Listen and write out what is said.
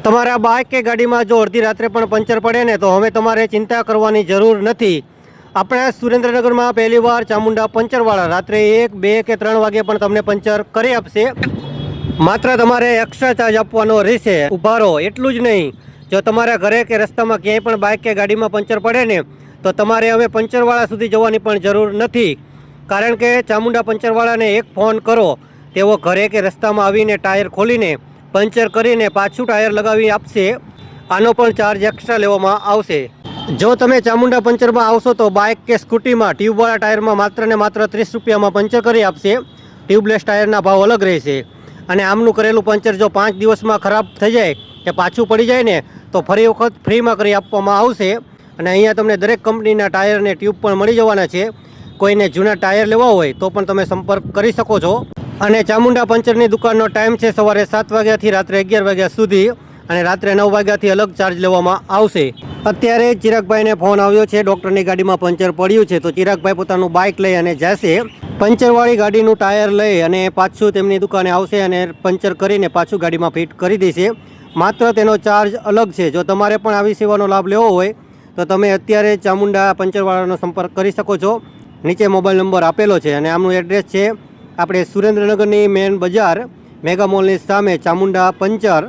તમારા બાઇક કે ગાડીમાં જો અડધી રાત્રે પણ પંચર પડે ને તો હવે તમારે ચિંતા કરવાની જરૂર નથી. આપણા સુરેન્દ્રનગરમાં પહેલીવાર ચામુંડા પંચરવાળા રાત્રે 1, 2 કે 3 વાગે પણ તમને પંચર કરી આપશે. માત્ર તમારે એક્સ્ટ્રા ચાર્જ આપવાનો રહેશે. ઊભા રહો એટલું જ નહીં, જો તમારા ઘરે કે રસ્તામાં ક્યાંય પણ બાઇક કે ગાડીમાં પંચર પડે ને તો તમારે હવે પંચરવાળા સુધી જવાની પણ જરૂર નથી. કારણ કે ચામુંડા પંચરવાળાને એક ફોન કરો, તેઓ ઘરે કે રસ્તામાં આવીને ટાયર ખોલીને પંચર કરીને પાછું ટાયર લગાવી આપશે. આનો પણ ચાર્જ એક્સ્ટ્રા લેવામાં આવશે. જો તમે ચામુંડા પંચરમાં આવશો તો બાઇક કે સ્કૂટીમાં ટ્યુબવાળા ટાયરમાં માત્ર ને માત્ર 30 રૂપિયામાં પંચર કરી આપશે. ટ્યુબલેસ ટાયરના ભાવ અલગ રહેશે. અને આમનું કરેલું પંચર જો 5 દિવસમાં ખરાબ થઈ જાય કે પાછું પડી જાય ને તો ફરી વખત ફ્રીમાં કરી આપવામાં આવશે. અને અહીંયા તમને દરેક કંપનીના ટાયર ને ટ્યુબ પણ મળી જવાના છે. કોઈને જૂના ટાયર લેવા હોય તો પણ તમે સંપર્ક કરી શકો છો. અને ચામુંડા પંચરની દુકાનનો ટાઈમ છે સવારે 7 વાગ્યાથી રાત્રે 11 વાગ્યા સુધી, અને રાત્રે 9 વાગ્યાથી અલગ ચાર્જ લેવામાં આવશે. અત્યારે ચિરાગભાઈને ફોન આવ્યો છે, ડૉક્ટરની ગાડીમાં પંચર પડ્યું છે, તો ચિરાગભાઈ પોતાનું બાઇક લઈ અને જશે. પંચરવાળી ગાડીનું ટાયર લઈ અને પાછું તેમની દુકાને આવશે અને પંચર કરીને પાછું ગાડીમાં ફિટ કરી દેશે. માત્ર તેનો ચાર્જ અલગ છે. જો તમારે પણ આવી સેવાનો લાભ લેવો હોય તો તમે અત્યારે ચામુંડા પંચરવાળાનો સંપર્ક કરી શકો છો. નીચે મોબાઈલ નંબર આપેલો છે અને આમનું એડ્રેસ છે આપણે સુરેન્દ્રનગરની મેન બજાર મેગા મોલની સામે ચામુંડા પંચર.